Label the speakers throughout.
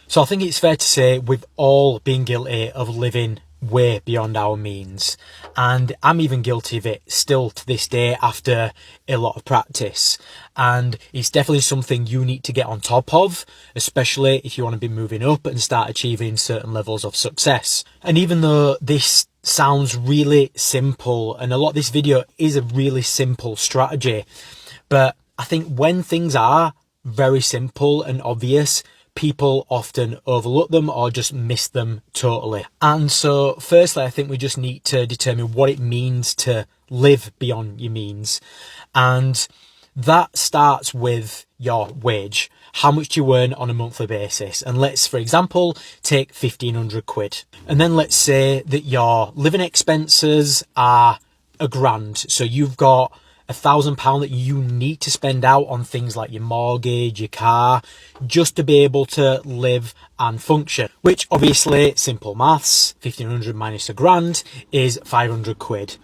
Speaker 1: So I think it's fair to say we've all been guilty of living way beyond our means, and I'm even guilty of it still to this day after a lot of practice. And it's definitely something you need to get on top of, especially if you want to be moving up and start achieving certain levels of success. And even though this sounds really simple, and a lot of this video is a really simple strategy, but I think when things are very simple and obvious, people often overlook them or just miss them totally. And so firstly, I think we just need to determine what it means to live beyond your means. And that starts with your wage. How much do you earn on a monthly basis? And let's, for example, take 1,500 quid. And then let's say that your living expenses are £1,000. So you've got £1,000 that you need to spend out on things like your mortgage, your car, just to be able to live and function. Which obviously, simple maths, 1,500 minus £1,000 is 500 quid.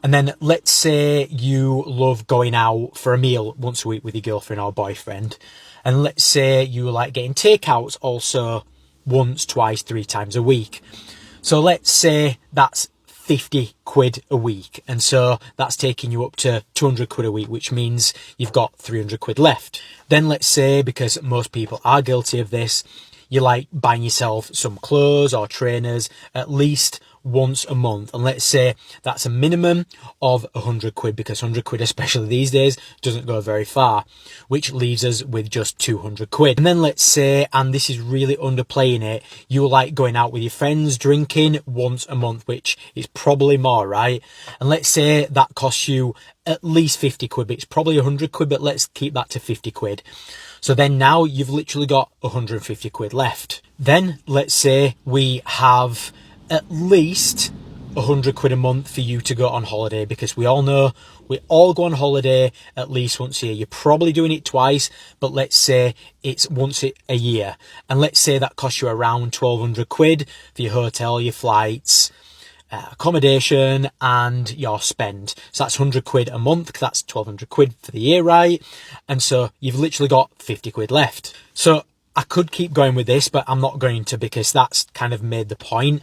Speaker 1: And then let's say you love going out for a meal once a week with your girlfriend or boyfriend. And let's say you like getting takeouts also once, twice, 3 times a week. So let's say that's 50 quid a week, and so that's taking you up to 200 quid a week, which means you've got 300 quid left. Then let's say, because most people are guilty of this, you like buying yourself some clothes or trainers at least once a month, and let's say that's a minimum of 100 quid, because 100 quid, especially these days, doesn't go very far, which leaves us with just 200 quid. And then let's say, and this is really underplaying it, you like going out with your friends drinking once a month, which is probably more, right? And let's say that costs you at least 50 quid, but it's probably 100 quid, but let's keep that to 50 quid. So then now you've literally got 150 quid left. Then let's say we have at least 100 quid a month for you to go on holiday, because we all know we all go on holiday at least once a year. You're probably doing it twice, but let's say it's once a year. And let's say that costs you around 1,200 quid for your hotel, your flights, accommodation and your spend. So that's 100 quid a month, because that's 1,200 quid for the year, right? And so you've literally got 50 quid left. So I could keep going with this, but I'm not going to, because that's kind of made the point.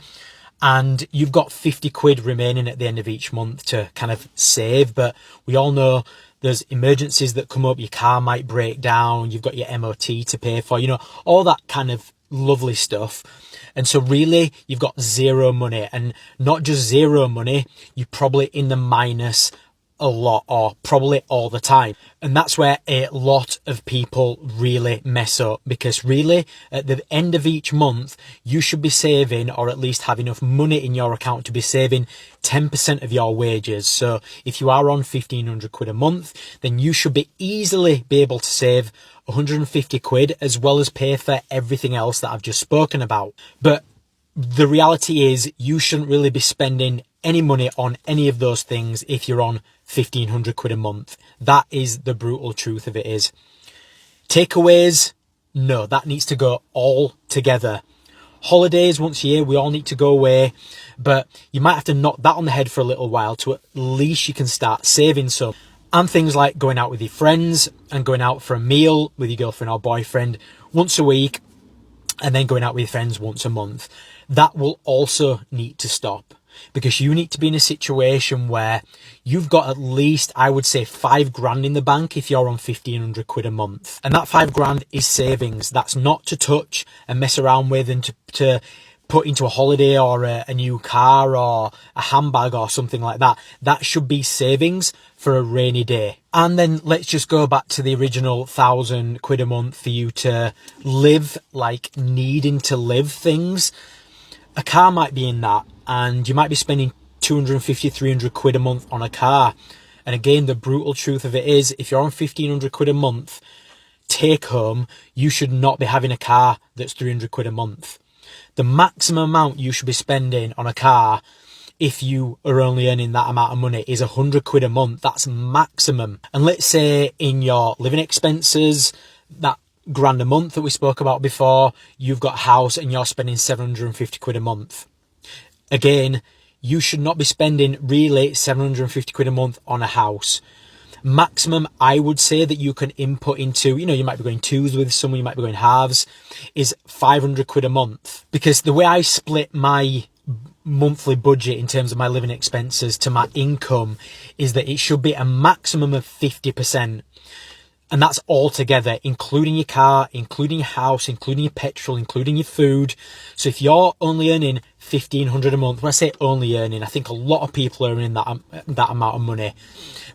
Speaker 1: And you've got 50 quid remaining at the end of each month to kind of save. But we all know there's emergencies that come up. Your car might break down. You've got your MOT to pay for, all that kind of lovely stuff. And so really, you've got zero money, and not just zero money, you're probably in the minus a lot, or probably all the time. And that's where a lot of people really mess up, because really at the end of each month you should be saving, or at least have enough money in your account to be saving 10% of your wages. So if you are on 1,500 quid a month, then you should easily be able to save 150 quid, as well as pay for everything else that I've just spoken about. But the reality is, you shouldn't really be spending any money on any of those things if you're on 1,500 quid a month. That is the brutal truth of it. Is takeaways, no, that needs to go all together. Holidays once a year, we all need to go away, but you might have to knock that on the head for a little while to at least you can start saving some. And things like going out with your friends and going out for a meal with your girlfriend or boyfriend once a week, and then going out with your friends once a month. That will also need to stop, because you need to be in a situation where you've got at least, I would say, 5 grand in the bank if you're on 1,500 quid a month. And that 5 grand is savings. That's not to touch and mess around with and to put into a holiday or a new car or a handbag or something like that. That should be savings for a rainy day. And then let's just go back to the original 1,000 quid a month for you to live, like needing to live things. A car might be in that, and you might be spending 250, 300 quid a month on a car. And again, the brutal truth of it is, if you're on 1,500 quid a month take home, you should not be having a car that's 300 quid a month. The maximum amount you should be spending on a car, if you are only earning that amount of money, is 100 quid a month. That's maximum. And let's say in your living expenses, that grand a month that we spoke about before, you've got a house and you're spending 750 quid a month. Again, you should not be spending really 750 quid a month on a house. maximum I would say that you can input into, you might be going twos with someone, you might be going halves, is 500 quid a month. Because the way I split my monthly budget in terms of my living expenses to my income is that it should be a maximum of 50%. And that's all together, including your car, including your house, including your petrol, including your food. So if you're only earning 1,500 a month, when I say only earning, I think a lot of people are earning that amount of money,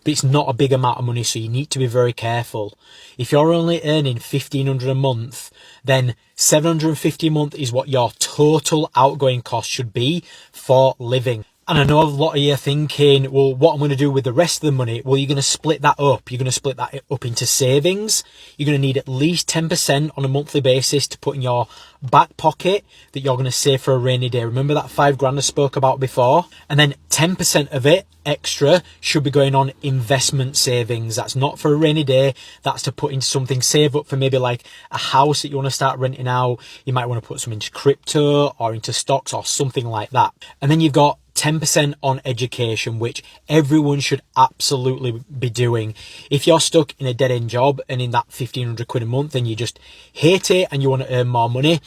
Speaker 1: but it's not a big amount of money, so you need to be very careful. If you're only earning 1,500 a month, then 750 a month is what your total outgoing cost should be for living. And I know a lot of you are thinking, well, what I'm going to do with the rest of the money? Well, you're going to split that up. You're going to split that up into savings. You're going to need at least 10% on a monthly basis to put in your back pocket that you're going to save for a rainy day. Remember that $5,000 I spoke about before? And then 10% of it extra should be going on investment savings. That's not for a rainy day. That's to put into something, save up for maybe like a house that you want to start renting out. You might want to put some into crypto or into stocks or something like that. And then you've got 10% on education, which everyone should absolutely be doing. If you're stuck in a dead-end job and in that 1,500 quid a month and you just hate it and you want to earn more money,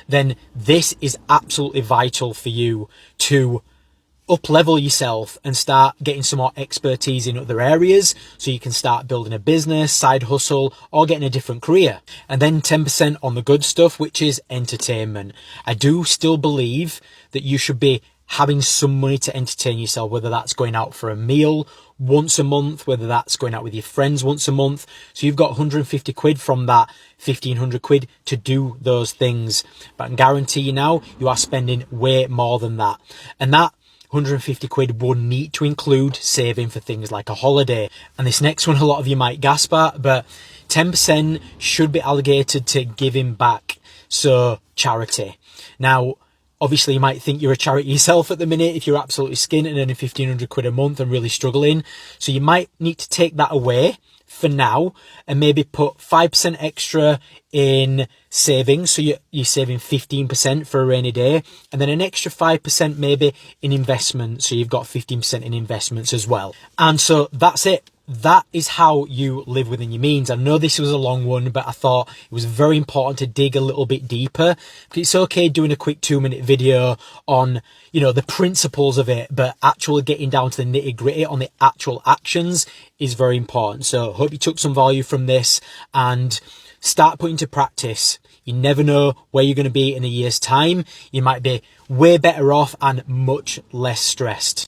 Speaker 1: then this is absolutely vital for you to up-level yourself and start getting some more expertise in other areas so you can start building a business, side hustle, or getting a different career. And then 10% on the good stuff, which is entertainment. I do still believe that you should be having some money to entertain yourself, whether that's going out for a meal once a month, whether that's going out with your friends once a month. So you've got 150 quid from that 1,500 quid to do those things. But I can guarantee you now, you are spending way more than that. And that 150 quid would need to include saving for things like a holiday. And this next one, a lot of you might gasp at, but 10% should be allocated to giving back. So charity. Now, obviously, you might think you're a charity yourself at the minute if you're absolutely skint and earning 1,500 quid a month and really struggling. So you might need to take that away for now and maybe put 5% extra in savings. So you're saving 15% for a rainy day, and then an extra 5% maybe in investment. So you've got 15% in investments as well. And so that's it. That is how you live within your means. I know this was a long one, but I thought it was very important to dig a little bit deeper. But it's okay doing a quick 2-minute video on, the principles of it, but actually getting down to the nitty gritty on the actual actions is very important. So hope you took some value from this and start putting into practice. You never know where you're going to be in a year's time. You might be way better off and much less stressed.